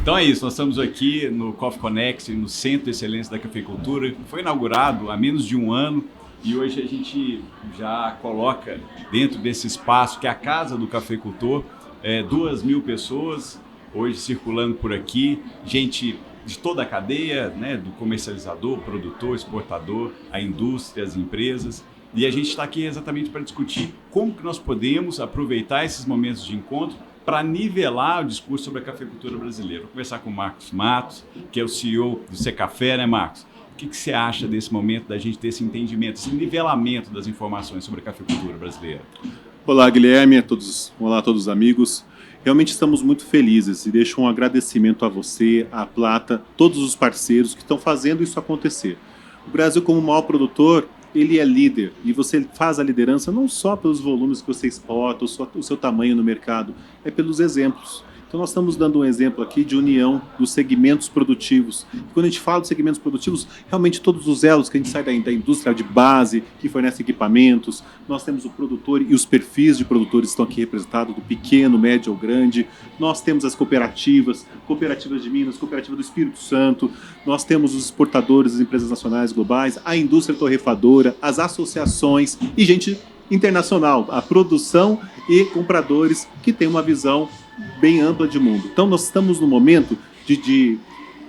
Então é isso, nós estamos aqui no Coffee Connect, no Centro de Excelência da Cafeicultura. Foi inaugurado há menos de um ano e hoje a gente já coloca dentro desse espaço, que é a Casa do Cafeicultor, 2.000 pessoas hoje circulando por aqui, gente de toda a cadeia, né, do comercializador, produtor, exportador, a indústria, as empresas. E a gente está aqui exatamente para discutir como que nós podemos aproveitar esses momentos de encontro para nivelar o discurso sobre a cafeicultura brasileira. Vou conversar com o Marcos Matos, que é o CEO do Secafé, né, Marcos? O que você acha desse momento da gente ter esse entendimento, esse nivelamento das informações sobre a cafeicultura brasileira? Olá, Guilherme, olá a todos os amigos. Realmente estamos muito felizes e deixo um agradecimento a você, à Plata, todos os parceiros que estão fazendo isso acontecer. O Brasil, como maior produtor, ele é líder e você faz a liderança não só pelos volumes que você exporta, o seu tamanho no mercado, é pelos exemplos. Então nós estamos dando um exemplo aqui de união dos segmentos produtivos. E quando a gente fala de segmentos produtivos, realmente todos os elos que a gente sai da indústria de base, que fornece equipamentos, nós temos o produtor e os perfis de produtores estão aqui representados, do pequeno, médio ao grande. Nós temos as cooperativas de Minas, cooperativa do Espírito Santo, nós temos os exportadores, as empresas nacionais, globais, a indústria torrefadora, as associações e gente internacional, a produção e compradores que tem uma visão bem ampla de mundo. Então nós estamos num momento de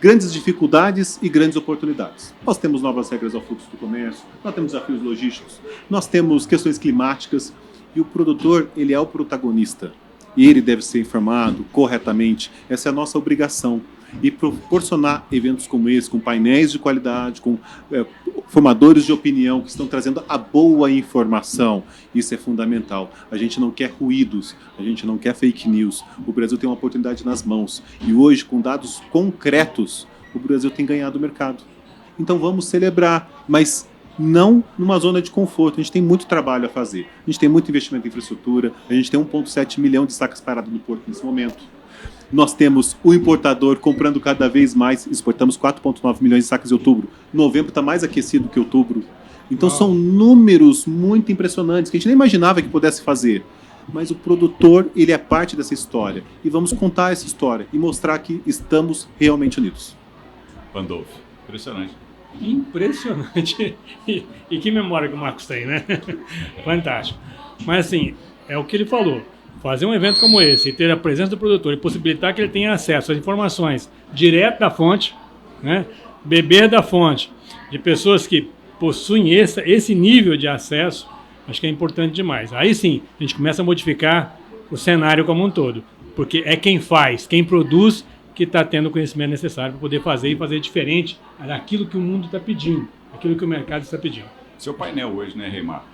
grandes dificuldades e grandes oportunidades. Nós temos novas regras ao fluxo do comércio, nós temos desafios logísticos, nós temos questões climáticas e o produtor, ele é o protagonista. E ele deve ser informado corretamente. Essa é a nossa obrigação. E proporcionar eventos como esse, com painéis de qualidade, com formadores de opinião que estão trazendo a boa informação. Isso é fundamental. A gente não quer ruídos, a gente não quer fake news. O Brasil tem uma oportunidade nas mãos. E hoje, com dados concretos, o Brasil tem ganhado o mercado. Então vamos celebrar, mas não numa zona de conforto. A gente tem muito trabalho a fazer. A gente tem muito investimento em infraestrutura, a gente tem 1,7 milhão de sacas paradas no porto nesse momento. Nós temos o importador comprando cada vez mais, exportamos 4,9 milhões de sacas em outubro. Novembro está mais aquecido que outubro. Então são números muito impressionantes que a gente nem imaginava que pudesse fazer. Mas o produtor, ele é parte dessa história. E vamos contar essa história e mostrar que estamos realmente unidos. Pandolfo, impressionante. Impressionante. E que memória que o Marcos tem, né? Fantástico. Mas assim, é o que ele falou. Fazer um evento como esse e ter a presença do produtor e possibilitar que ele tenha acesso às informações direto da fonte, né? Beber da fonte, de pessoas que possuem esse nível de acesso, acho que é importante demais. Aí sim, a gente começa a modificar o cenário como um todo, porque é quem faz, quem produz, que está tendo o conhecimento necessário para poder fazer e fazer diferente daquilo que o mundo está pedindo, aquilo que o mercado está pedindo. Seu painel hoje, né, Reimar?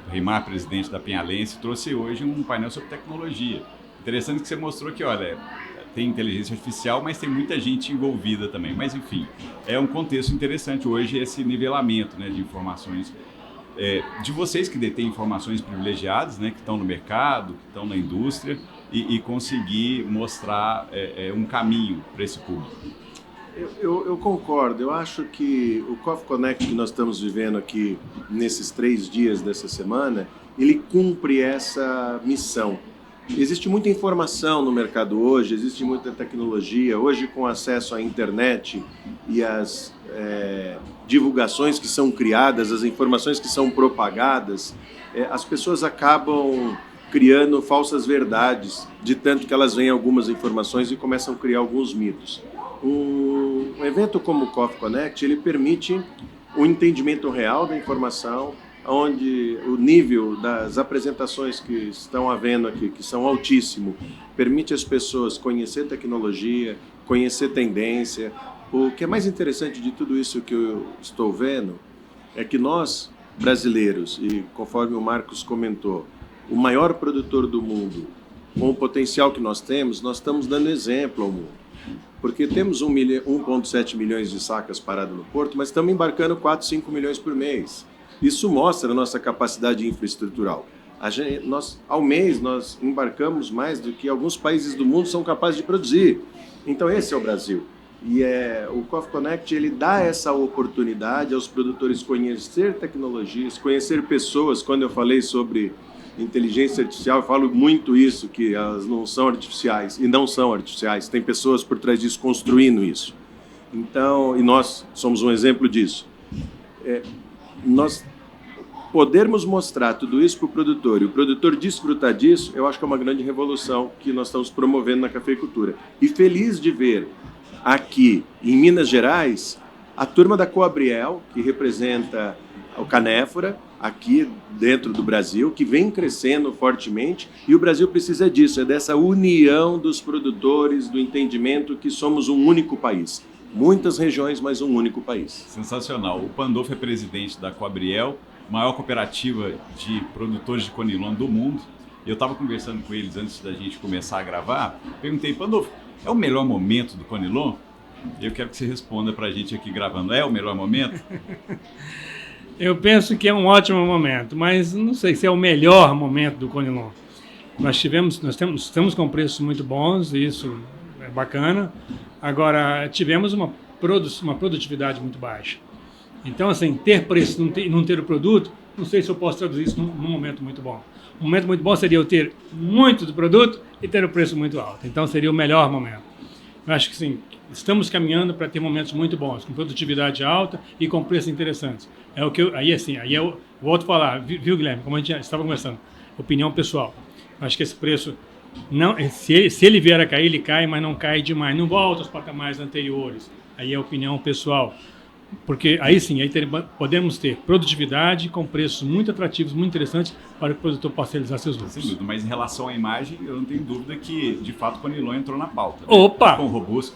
Reimar, presidente da Penhalense, trouxe hoje um painel sobre tecnologia. Interessante que você mostrou que, olha, tem inteligência artificial, mas tem muita gente envolvida também. Mas, enfim, é um contexto interessante hoje esse nivelamento, né, de informações de vocês que detêm informações privilegiadas, né, que estão no mercado, que estão na indústria, e conseguir mostrar um caminho para esse público. Eu concordo. Eu acho que o Coffee Connect que nós estamos vivendo aqui nesses 3 dias dessa semana, ele cumpre essa missão. Existe muita informação no mercado hoje, existe muita tecnologia. Hoje, com acesso à internet e às divulgações que são criadas, as informações que são propagadas, as pessoas acabam criando falsas verdades, de tanto que elas veem algumas informações e começam a criar alguns mitos. Um evento como o Coffee Connect, ele permite o entendimento real da informação, onde o nível das apresentações que estão havendo aqui, que são altíssimo, permite às pessoas conhecer tecnologia, conhecer tendência. O que é mais interessante de tudo isso que eu estou vendo é que nós, brasileiros, e conforme o Marcos comentou, o maior produtor do mundo, com o potencial que nós temos, nós estamos dando exemplo ao mundo. Porque temos 1,7 milhões de sacas paradas no porto, mas estamos embarcando 4, 5 milhões por mês. Isso mostra a nossa capacidade infraestrutural. Ao mês, nós embarcamos mais do que alguns países do mundo são capazes de produzir. Então, esse é o Brasil. E o Coffee Connect, ele dá essa oportunidade aos produtores conhecer tecnologias, conhecer pessoas. Quando eu falei sobre inteligência artificial, eu falo muito isso, que elas não são artificiais, e não são artificiais, tem pessoas por trás disso construindo isso. Então, e nós somos um exemplo disso. Nós podermos mostrar tudo isso para o produtor e o produtor desfrutar disso, eu acho que é uma grande revolução que nós estamos promovendo na cafeicultura. E feliz de ver aqui em Minas Gerais a turma da Coabriel, que representa o Canéfora, aqui dentro do Brasil, que vem crescendo fortemente, e o Brasil precisa disso, é dessa união dos produtores, do entendimento que somos um único país. Muitas regiões, mas um único país. Sensacional. O Pandolfo é presidente da Coabriel, maior cooperativa de produtores de conilon do mundo. Eu estava conversando com eles antes da gente começar a gravar. Perguntei, Pandolfo, é o melhor momento do conilon? Eu quero que você responda para a gente aqui gravando. É o melhor momento? Eu penso que é um ótimo momento, mas não sei se é o melhor momento do conilon. Estamos com preços muito bons, e isso é bacana. Agora, tivemos uma produtividade muito baixa. Então, assim, ter preço e não ter o produto, não sei se eu posso traduzir isso num momento muito bom. Um momento muito bom seria eu ter muito do produto e ter o preço muito alto. Então, seria o melhor momento. Eu acho que, sim, estamos caminhando para ter momentos muito bons, com produtividade alta e com preços interessantes. Aí eu volto a falar, viu, Guilherme, como a gente estava conversando, opinião pessoal. Eu acho que esse preço, se ele vier a cair, ele cai, mas não cai demais, não volta aos patamares anteriores. Aí é opinião pessoal. Porque aí sim, podemos ter produtividade com preços muito atrativos, muito interessantes para que o produtor possa realizar seus lucros. Sem dúvida, mas em relação à imagem, eu não tenho dúvida que, de fato, o conilon entrou na pauta. Né? Opa! Com o Robusto,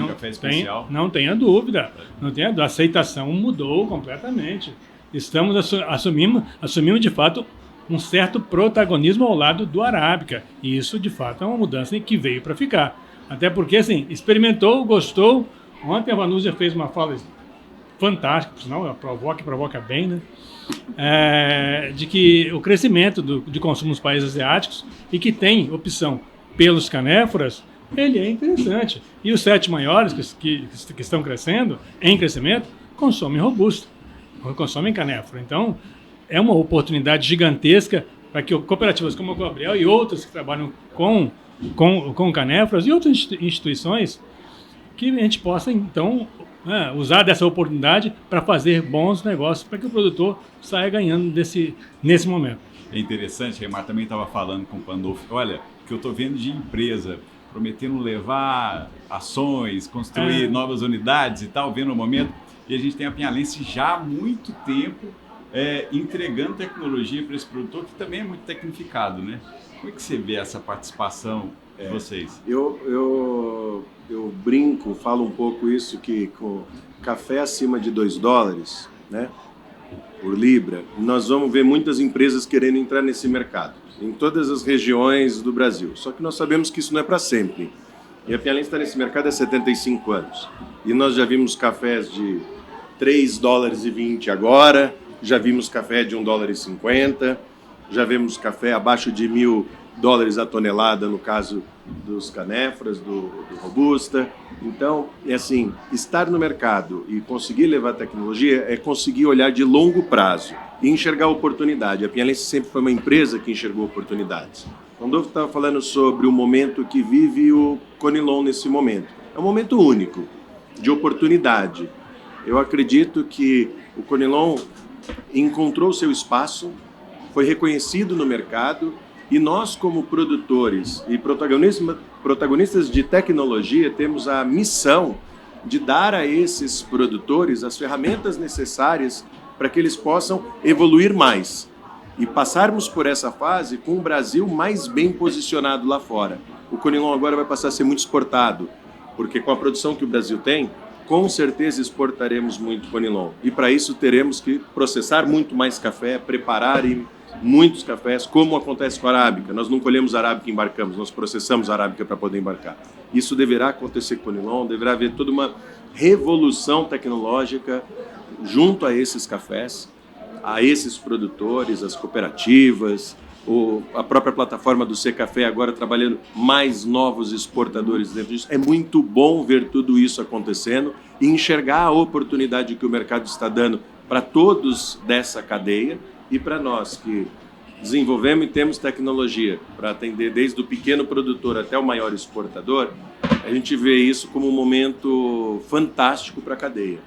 café especial. Não tenha dúvida. A aceitação mudou completamente. Assumimos de fato um certo protagonismo ao lado do Arábica. E isso, de fato, é uma mudança que veio para ficar. Até porque, assim, experimentou, gostou. Ontem a Vanusa fez uma fala fantástica, por sinal, provoca bem, né? De que o crescimento de consumo nos países asiáticos e que tem opção pelos canéforas, ele é interessante. E os 7 maiores que estão crescendo, em crescimento, consomem robusto, consomem canéfora. Então, é uma oportunidade gigantesca para que cooperativas como a Coabriel e outras que trabalham com canéforas e outras instituições, que a gente possa, então, usar dessa oportunidade para fazer bons negócios, para que o produtor saia ganhando nesse momento. É interessante, a Remar também estava falando com o Pandolfo, olha, que eu estou vendo de empresa prometendo levar ações, construir novas unidades e tal, vendo o momento, e a gente tem a Pinhalense já há muito tempo entregando tecnologia para esse produtor, que também é muito tecnificado, né? Como é que você vê essa participação de vocês? Eu brinco, falo um pouco isso, que com café acima de $2, né, por libra, nós vamos ver muitas empresas querendo entrar nesse mercado, em todas as regiões do Brasil. Só que nós sabemos que isso não é para sempre. E a Pinhalense está nesse mercado há 75 anos. E nós já vimos cafés de $3,20 agora, já vimos café de $1,50, já vimos café abaixo de $1.000 a tonelada no caso dos canéforas, do Robusta. Então, é assim, estar no mercado e conseguir levar tecnologia é conseguir olhar de longo prazo e enxergar oportunidade. A Pinhalense sempre foi uma empresa que enxergou oportunidades. O Pandolfo estava falando sobre o momento que vive o conilon nesse momento. É um momento único, de oportunidade. Eu acredito que o conilon encontrou seu espaço, foi reconhecido no mercado, e nós, como produtores e protagonistas de tecnologia, temos a missão de dar a esses produtores as ferramentas necessárias para que eles possam evoluir mais e passarmos por essa fase com o Brasil mais bem posicionado lá fora. O conilon agora vai passar a ser muito exportado, porque com a produção que o Brasil tem, com certeza exportaremos muito conilon. E para isso teremos que processar muito mais café, preparar muitos cafés, como acontece com a arábica. Nós não colhemos arábica e embarcamos, nós processamos a arábica para poder embarcar. Isso deverá acontecer com o conilon, deverá haver toda uma revolução tecnológica junto a esses cafés, a esses produtores, as cooperativas, a própria plataforma do Secafé agora trabalhando mais novos exportadores dentro disso. É muito bom ver tudo isso acontecendo e enxergar a oportunidade que o mercado está dando para todos dessa cadeia e para nós que desenvolvemos e temos tecnologia para atender desde o pequeno produtor até o maior exportador, a gente vê isso como um momento fantástico para a cadeia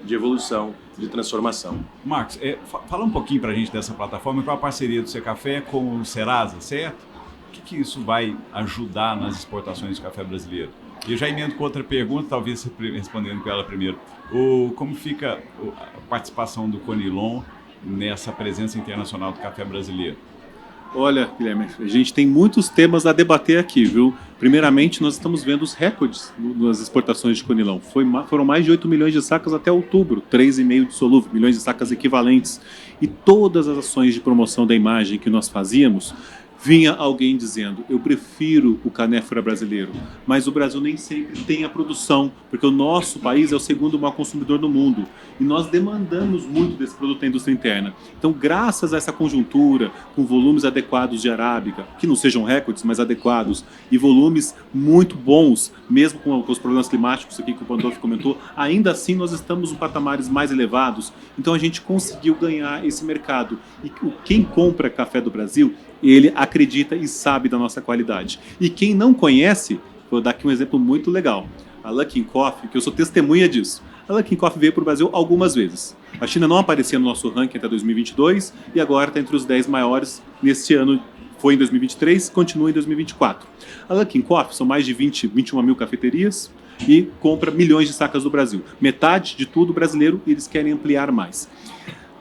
de evolução, de transformação. Marcos, fala um pouquinho para a gente dessa plataforma, com a parceria do Secafé com o Serasa, certo? O que isso vai ajudar nas exportações de café brasileiro? E eu já emendo com outra pergunta, talvez respondendo com ela primeiro. Como fica a participação do Conilon nessa presença internacional do café brasileiro? Olha, Guilherme, a gente tem muitos temas a debater aqui, viu? Primeiramente, nós estamos vendo os recordes nas exportações de Conilon. Foram mais de 8 milhões de sacas até outubro, 3,5 de solúvel, milhões de sacas equivalentes. E todas as ações de promoção da imagem que nós fazíamos, vinha alguém dizendo, eu prefiro o canéfora brasileiro, mas o Brasil nem sempre tem a produção, porque o nosso país é o segundo maior consumidor do mundo, e nós demandamos muito desse produto da indústria interna. Então, graças a essa conjuntura, com volumes adequados de arábica, que não sejam recordes, mas adequados, e volumes muito bons, mesmo com os problemas climáticos aqui que o Pandolfo comentou, ainda assim nós estamos em patamares mais elevados, então a gente conseguiu ganhar esse mercado. E quem compra café do Brasil, ele acredita e sabe da nossa qualidade. E quem não conhece, vou dar aqui um exemplo muito legal. A Luckin Coffee, que eu sou testemunha disso. A Luckin Coffee veio para o Brasil algumas vezes. A China não aparecia no nosso ranking até 2022 e agora está entre os 10 maiores neste ano. Foi em 2023, continua em 2024. A Luckin Coffee são mais de 21 mil cafeterias e compra milhões de sacas do Brasil. Metade de tudo brasileiro e eles querem ampliar mais.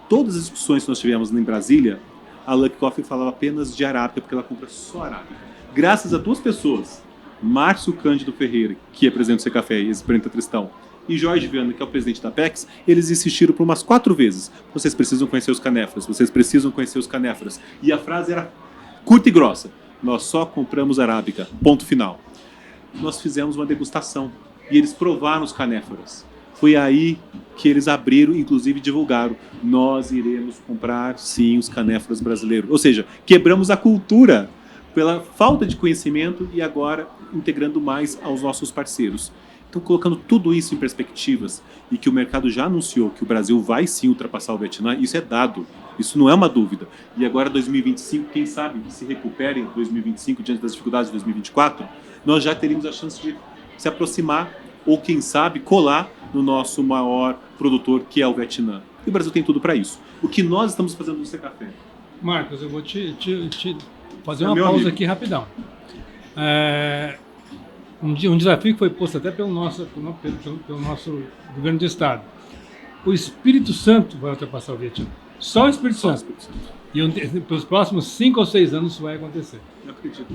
Todas as discussões que nós tivemos em Brasília, a Luckin Coffee falava apenas de arábica, porque ela compra só arábica. Graças a duas pessoas, Márcio Cândido Ferreira, que é presidente do Secafé e ex-presidente Tristão, e Jorge Viana, que é o presidente da Apex, eles insistiram por umas 4 vezes. Vocês precisam conhecer os canéforas, vocês precisam conhecer os canéforas. E a frase era curta e grossa. Nós só compramos arábica, ponto final. Nós fizemos uma degustação e eles provaram os canéforas. Foi aí que eles abriram, inclusive divulgaram, nós iremos comprar sim os canéforas brasileiros. Ou seja, quebramos a cultura pela falta de conhecimento e agora integrando mais aos nossos parceiros. Então, colocando tudo isso em perspectivas e que o mercado já anunciou que o Brasil vai sim ultrapassar o Vietnã, isso é dado, isso não é uma dúvida. E agora 2025, quem sabe se recupere em 2025 diante das dificuldades de 2024, nós já teríamos a chance de se aproximar ou quem sabe colar no nosso maior produtor, que é o Vietnã. E o Brasil tem tudo para isso. O que nós estamos fazendo no Secafé? Marcos, eu vou te fazer uma pausa aqui rapidão. Um desafio que foi posto até pelo nosso governo de estado. O Espírito Santo vai ultrapassar o Vietnã. Só o Espírito Santo. E pelos próximos 5 ou 6 anos isso vai acontecer. Eu acredito.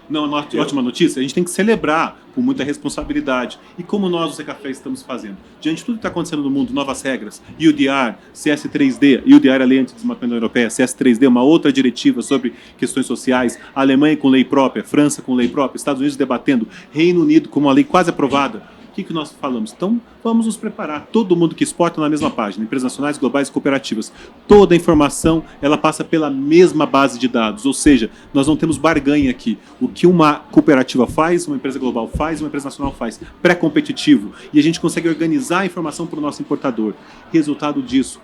Não, ótima notícia. A gente tem que celebrar com muita responsabilidade. E como nós, o Secafé, estamos fazendo? Diante de tudo que está acontecendo no mundo, novas regras, UDR, CS3D, UDR é a Lei Antidesmatamento Europeia, CS3D, uma outra diretiva sobre questões sociais, a Alemanha com lei própria, França com lei própria, Estados Unidos debatendo, Reino Unido com uma lei quase aprovada. O que nós falamos? Então, vamos nos preparar. Todo mundo que exporta na mesma página, empresas nacionais, globais e cooperativas. Toda a informação, ela passa pela mesma base de dados, ou seja, nós não temos barganha aqui. O que uma cooperativa faz, uma empresa global faz, uma empresa nacional faz, pré-competitivo. E a gente consegue organizar a informação para o nosso importador. Resultado disso,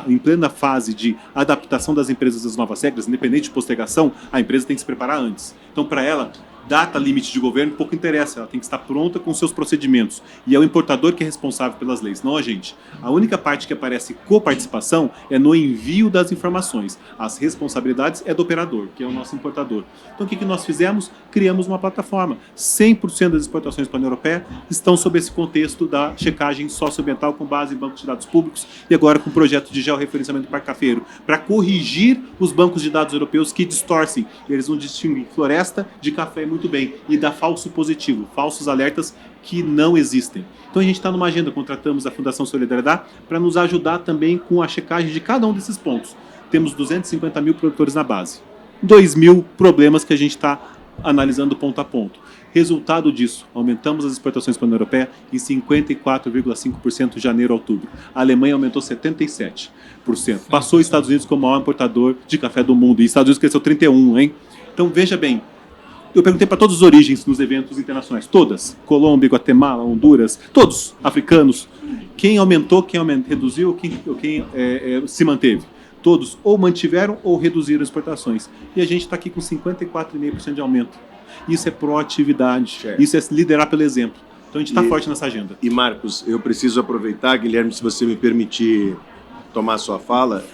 em plena fase de adaptação das empresas às novas regras, independente de postergação, a empresa tem que se preparar antes. Então, para ela, data limite de governo pouco interessa, ela tem que estar pronta com seus procedimentos. E é o importador que é responsável pelas leis, não a gente. A única parte que aparece coparticipação é no envio das informações. As responsabilidades é do operador, que é o nosso importador. Então o que nós fizemos? Criamos uma plataforma. 100% das exportações para a União Europeia estão sob esse contexto da checagem socioambiental com base em bancos de dados públicos e agora com o projeto de georreferenciamento parcafeiro, para corrigir os bancos de dados europeus que distorcem. Eles não distinguem floresta de café muito bem e dá falso positivo, falsos alertas que não existem. Então a gente está numa agenda, contratamos a Fundação Solidariedade para nos ajudar também com a checagem de cada um desses pontos. Temos 250 mil produtores na base, 2.000 problemas que a gente está analisando ponto a ponto. Resultado disso, aumentamos as exportações para a União Europeia em 54,5% de janeiro a outubro. A Alemanha aumentou 77%. Passou os Estados Unidos como o maior importador de café do mundo. E os Estados Unidos cresceu 31%, hein? Então veja bem, eu perguntei para todas as origens nos eventos internacionais, todas, Colômbia, Guatemala, Honduras, todos africanos, quem aumentou, quem reduziu, quem se manteve. todos ou mantiveram ou reduziram exportações. E a gente está aqui com 54,5% de aumento. Isso é proatividade, isso é liderar pelo exemplo. Então a gente está forte nessa agenda. E Marcos, eu preciso aproveitar, Guilherme, se você me permitir tomar a sua fala,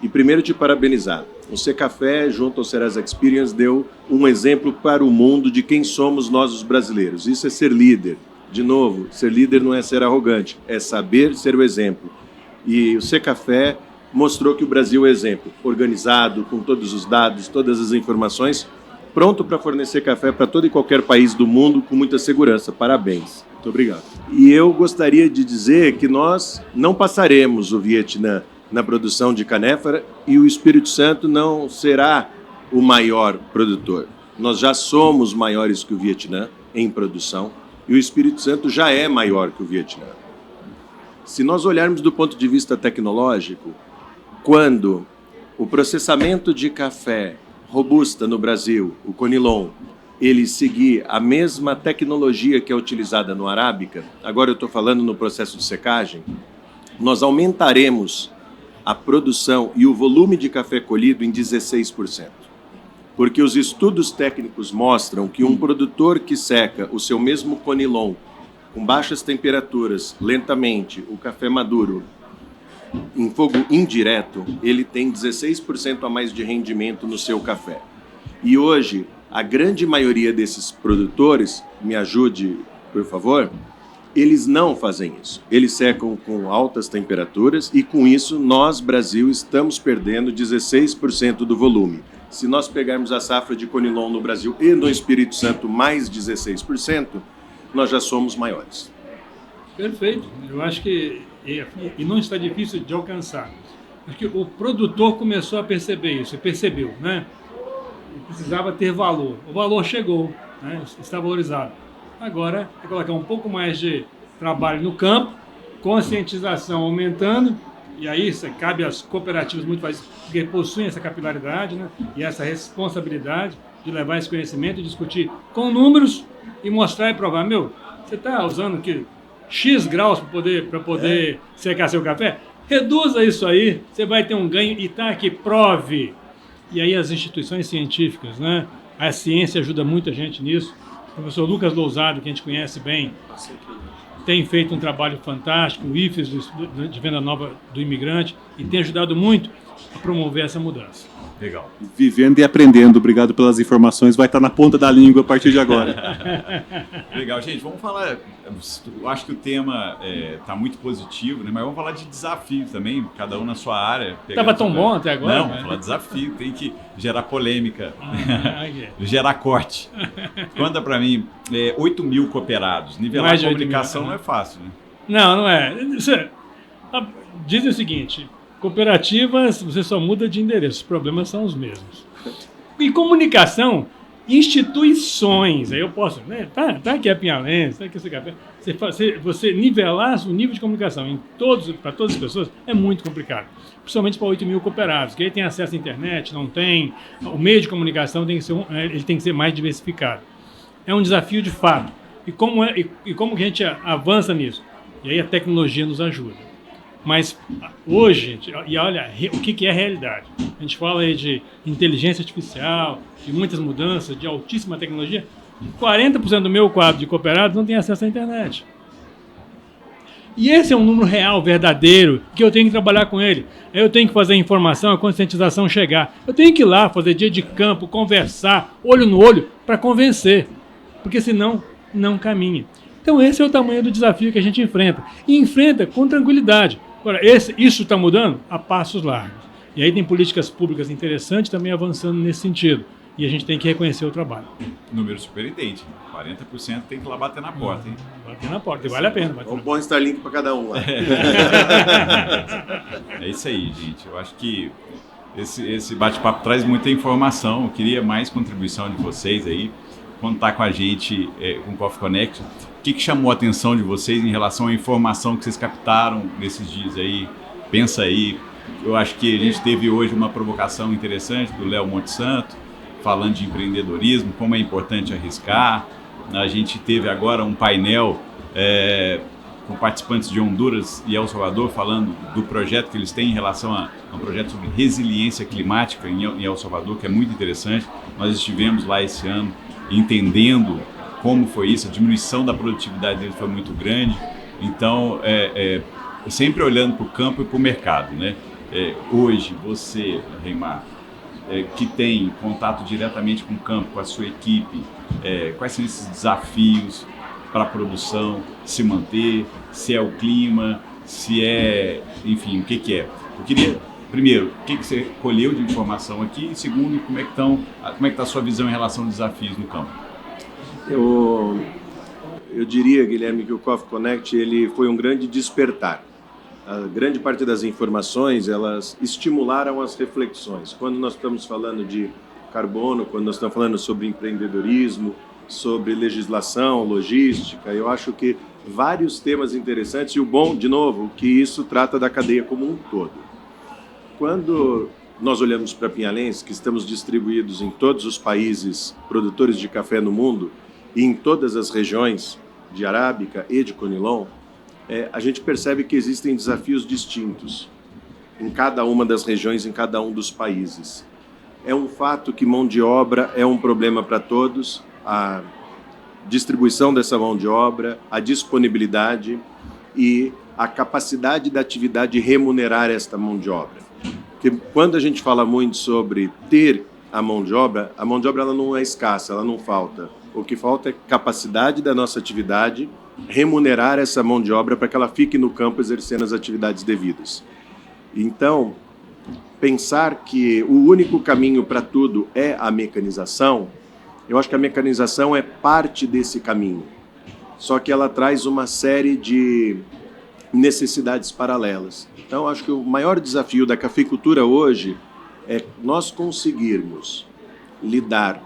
e primeiro te parabenizar. O Secafé, junto ao Serasa Experience, deu um exemplo para o mundo de quem somos nós os brasileiros. Isso é ser líder. De novo, ser líder não é ser arrogante, é saber ser o exemplo. E o Secafé mostrou que o Brasil é exemplo, organizado, com todos os dados, todas as informações, pronto para fornecer café para todo e qualquer país do mundo com muita segurança. Parabéns. Muito obrigado. E eu gostaria de dizer que nós não passaremos o Vietnã na produção de canéfora e o Espírito Santo não será o maior produtor. Nós já somos maiores que o Vietnã em produção e o Espírito Santo já é maior que o Vietnã. Se nós olharmos do ponto de vista tecnológico, quando o processamento de café robusta no Brasil, o Conilon, ele seguir a mesma tecnologia que é utilizada no Arábica, agora eu estou falando no processo de secagem, nós aumentaremos a produção e o volume de café colhido em 16%. Porque os estudos técnicos mostram que um produtor que seca o seu mesmo Conilon com baixas temperaturas, lentamente, o café maduro, em fogo indireto, ele tem 16% a mais de rendimento no seu café. E hoje, a grande maioria desses produtores, me ajude, por favor, eles não fazem isso. Eles secam com altas temperaturas e, com isso, nós, Brasil, estamos perdendo 16% do volume. Se nós pegarmos a safra de Conilon no Brasil e no Espírito Santo mais 16%, nós já somos maiores. Perfeito. Eu acho que e não está difícil de alcançar. Porque o produtor começou a perceber isso, percebeu, né? Ele precisava ter valor. O valor chegou, né? Está valorizado. Agora é colocar um pouco mais de trabalho no campo, conscientização aumentando, e aí cabe às cooperativas muito mais, porque possuem essa capilaridade, né? E essa responsabilidade de levar esse conhecimento e discutir com números e mostrar e provar, você está usando que X graus para poder secar seu café? Reduza isso aí, você vai ter um ganho e tá aqui, prove. E aí as instituições científicas, né? A ciência ajuda muita gente nisso. O professor Lucas Lousado, que a gente conhece bem, tem feito um trabalho fantástico, o IFES de Venda Nova do Imigrante, e tem ajudado muito a promover essa mudança. Legal. Vivendo e aprendendo. Obrigado pelas informações. Vai estar na ponta da língua a partir de agora. Legal, gente. Vamos falar. Eu acho que o tema está muito positivo, né? Mas vamos falar de desafio também, cada um na sua área. Estava tão bom até agora? Não, vamos falar de desafio. Tem que gerar polêmica, gerar corte. Conta para mim, 8 mil cooperados. Nivelar a comunicação não é fácil, né? Não é. Diz o seguinte. Cooperativas, você só muda de endereço, os problemas são os mesmos. E comunicação, instituições, aí eu posso, né? Tá aqui a Pinhalense, tá aqui esse café. Você nivelar o nível de comunicação para todas as pessoas é muito complicado. Principalmente para 8 mil cooperados, que aí tem acesso à internet, não tem. O meio de comunicação ele tem que ser mais diversificado. É um desafio de fato. E como que a gente avança nisso? E aí a tecnologia nos ajuda. Mas hoje, e olha, o que é realidade? A gente fala aí de inteligência artificial, de muitas mudanças, de altíssima tecnologia. 40% do meu quadro de cooperados não tem acesso à internet. E esse é um número real, verdadeiro, que eu tenho que trabalhar com ele. Eu tenho que fazer a informação, a conscientização chegar. Eu tenho que ir lá, fazer dia de campo, conversar, olho no olho, para convencer. Porque senão, não caminha. Então esse é o tamanho do desafio que a gente enfrenta. E enfrenta com tranquilidade. Agora, isso está mudando a passos largos. E aí tem políticas públicas interessantes também avançando nesse sentido. E a gente tem que reconhecer o trabalho. Número superintendente. 40% tem que ir lá bater na porta, hein? Bater na porta, e vale a pena. Um bom Starlink para cada um lá. É isso aí, gente. Eu acho que esse bate-papo traz muita informação. Eu queria mais contribuição de vocês aí. Contar com a gente, com o Coffee Connect. O que chamou a atenção de vocês em relação à informação que vocês captaram nesses dias aí? Pensa aí. Eu acho que a gente teve hoje uma provocação interessante do Léo Monte Santo, falando de empreendedorismo, como é importante arriscar. A gente teve agora um painel com participantes de Honduras e El Salvador falando do projeto que eles têm em relação a um projeto sobre resiliência climática em El Salvador, que é muito interessante. Nós estivemos lá esse ano entendendo como foi isso, a diminuição da produtividade deles foi muito grande. Então, sempre olhando para o campo e para o mercado, né? Hoje, você, Reimar, que tem contato diretamente com o campo, com a sua equipe, quais são esses desafios para a produção se manter, se é o clima, se é, enfim, o que é? Eu queria, primeiro, o que você colheu de informação aqui, e segundo, como é que está a sua visão em relação aos desafios no campo? Eu diria, Guilherme, que o Coffee Connect ele foi um grande despertar. A grande parte das informações, elas estimularam as reflexões. Quando nós estamos falando de carbono, quando nós estamos falando sobre empreendedorismo, sobre legislação, logística, eu acho que vários temas interessantes, e o bom, de novo, que isso trata da cadeia como um todo. Quando nós olhamos para Pinhalense, que estamos distribuídos em todos os países produtores de café no mundo, e em todas as regiões de arábica e de conilon, a gente percebe que existem desafios distintos em cada uma das regiões, em cada um dos países. É um fato que mão de obra é um problema para todos, a distribuição dessa mão de obra, a disponibilidade e a capacidade da atividade de remunerar esta mão de obra. Porque quando a gente fala muito sobre ter a mão de obra ela não é escassa, ela não falta. O que falta é capacidade da nossa atividade remunerar essa mão de obra para que ela fique no campo exercendo as atividades devidas. Então, pensar que o único caminho para tudo é a mecanização, eu acho que a mecanização é parte desse caminho. Só que ela traz uma série de necessidades paralelas. Então, acho que o maior desafio da cafeicultura hoje é nós conseguirmos lidar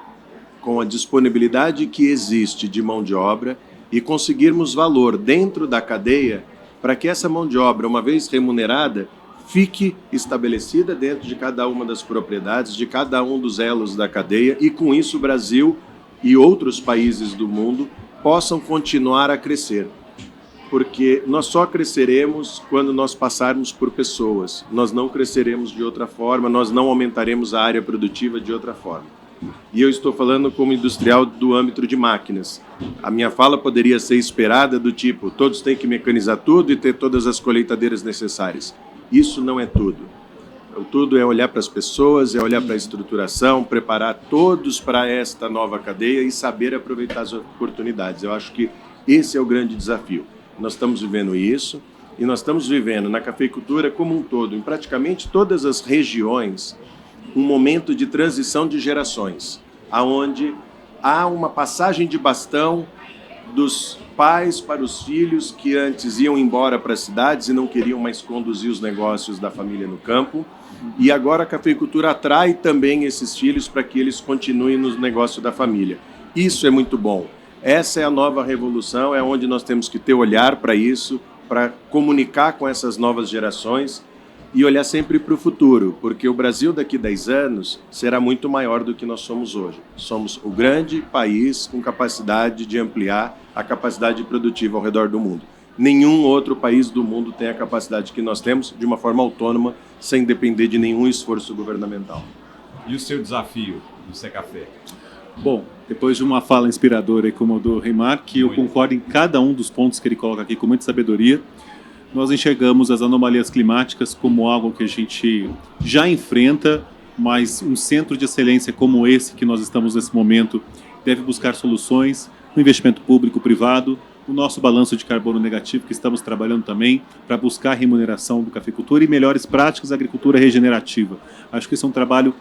com a disponibilidade que existe de mão de obra e conseguirmos valor dentro da cadeia para que essa mão de obra, uma vez remunerada, fique estabelecida dentro de cada uma das propriedades, de cada um dos elos da cadeia, e com isso o Brasil e outros países do mundo possam continuar a crescer. Porque nós só cresceremos quando nós passarmos por pessoas. Nós não cresceremos de outra forma, nós não aumentaremos a área produtiva de outra forma. E eu estou falando como industrial do âmbito de máquinas. A minha fala poderia ser esperada do tipo, todos têm que mecanizar tudo e ter todas as colheitadeiras necessárias. Isso não é tudo. O tudo é olhar para as pessoas, é olhar para a estruturação, preparar todos para esta nova cadeia e saber aproveitar as oportunidades. Eu acho que esse é o grande desafio. Nós estamos vivendo isso e nós estamos vivendo na cafeicultura como um todo, em praticamente todas as regiões, um momento de transição de gerações, aonde há uma passagem de bastão dos pais para os filhos que antes iam embora para as cidades e não queriam mais conduzir os negócios da família no campo. E agora a cafeicultura atrai também esses filhos para que eles continuem no negócio da família. Isso é muito bom. Essa é a nova revolução, é onde nós temos que ter olhar para isso, para comunicar com essas novas gerações e olhar sempre para o futuro, porque o Brasil daqui a 10 anos será muito maior do que nós somos hoje. Somos o grande país com capacidade de ampliar a capacidade produtiva ao redor do mundo. Nenhum outro país do mundo tem a capacidade que nós temos de uma forma autônoma, sem depender de nenhum esforço governamental. E o seu desafio no Secafé? Bom, depois de uma fala inspiradora como a do Reimar, que eu concordo em cada um dos pontos que ele coloca aqui com muita sabedoria, nós enxergamos as anomalias climáticas como algo que a gente já enfrenta, mas um centro de excelência como esse que nós estamos nesse momento deve buscar soluções no investimento público-privado, o nosso balanço de carbono negativo que estamos trabalhando também para buscar a remuneração do cafeicultor e melhores práticas da agricultura regenerativa. Acho que esse é um trabalho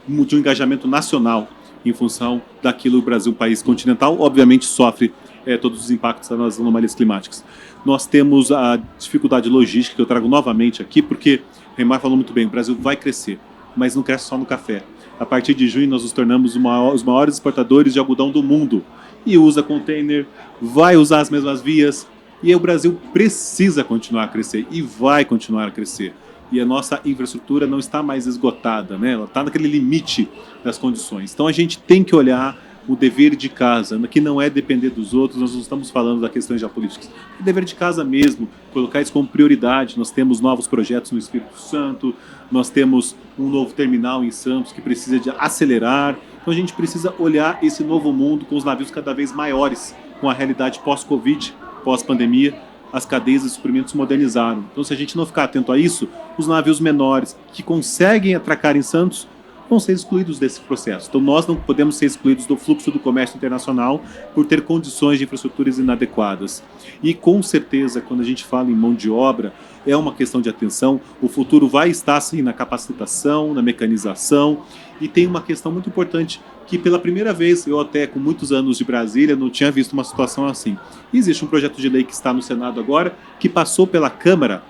de um engajamento nacional em função daquilo que o Brasil, um país continental, obviamente sofre todos os impactos das anomalias climáticas. Nós temos a dificuldade logística, que eu trago novamente aqui, porque o Reimar falou muito bem, o Brasil vai crescer, mas não cresce só no café. A partir de junho nós nos tornamos os maiores exportadores de algodão do mundo, e usa container, vai usar as mesmas vias, e aí o Brasil precisa continuar a crescer, e vai continuar a crescer. E a nossa infraestrutura não está mais esgotada, né? Ela está naquele limite das condições. Então a gente tem que olhar o dever de casa, que não é depender dos outros, nós não estamos falando da questão geopolíticas. O dever de casa mesmo, colocar isso como prioridade. Nós temos novos projetos no Espírito Santo, nós temos um novo terminal em Santos que precisa de acelerar. Então a gente precisa olhar esse novo mundo com os navios cada vez maiores, com a realidade pós-Covid, pós-pandemia. As cadeias de suprimentos modernizaram. Então, se a gente não ficar atento a isso, os navios menores que conseguem atracar em Santos vão ser excluídos desse processo. Então, nós não podemos ser excluídos do fluxo do comércio internacional por ter condições de infraestruturas inadequadas. E, com certeza, quando a gente fala em mão de obra, é uma questão de atenção. O futuro vai estar, sim, na capacitação, na mecanização. E tem uma questão muito importante que, pela primeira vez, eu até com muitos anos de Brasília, não tinha visto uma situação assim. Existe um projeto de lei que está no Senado agora, que passou pela Câmara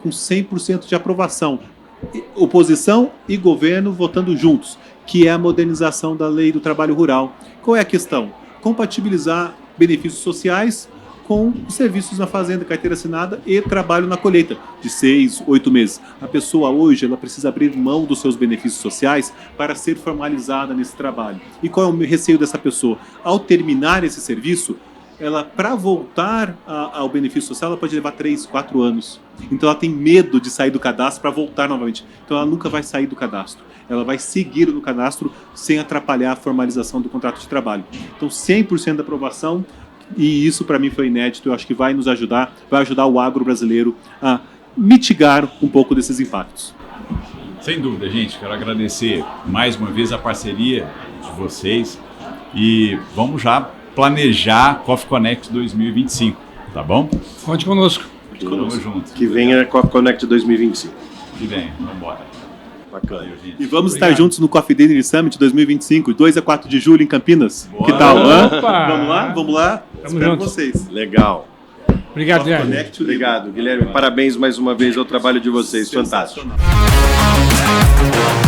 com 100% de aprovação. Oposição e governo votando juntos, que é a modernização da lei do trabalho rural. Qual é a questão? Compatibilizar benefícios sociais com serviços na fazenda, carteira assinada e trabalho na colheita, de 6, 8 meses. A pessoa hoje ela precisa abrir mão dos seus benefícios sociais para ser formalizada nesse trabalho. E qual é o receio dessa pessoa? Ao terminar esse serviço, ela, para voltar ao benefício social, ela pode levar 3, 4 anos. Então ela tem medo de sair do cadastro para voltar novamente. Então ela nunca vai sair do cadastro. Ela vai seguir no cadastro sem atrapalhar a formalização do contrato de trabalho. Então 100% da aprovação, e isso para mim foi inédito. Eu acho que vai nos ajudar, vai ajudar o agro brasileiro a mitigar um pouco desses impactos. Sem dúvida, gente. Quero agradecer mais uma vez a parceria de vocês e vamos já planejar Coffee Connect 2025, tá bom? Conte conosco. Tamo junto. Que venha a Coffee Connect 2025. Que vem, vamos embora. Bacana. Valeu, gente. E vamos estar juntos no Coffee Dinner Summit 2025, 2 a 4 de julho em Campinas. Boa. Que tal? Hã? Opa! Vamos lá? Vamos lá? Tamo Espero junto. vocês. Legal. Obrigado, Coffee Guilherme. Connect, Obrigado, Guilherme. Parabéns mais uma vez ao trabalho de vocês. Fantástico. Sensacional.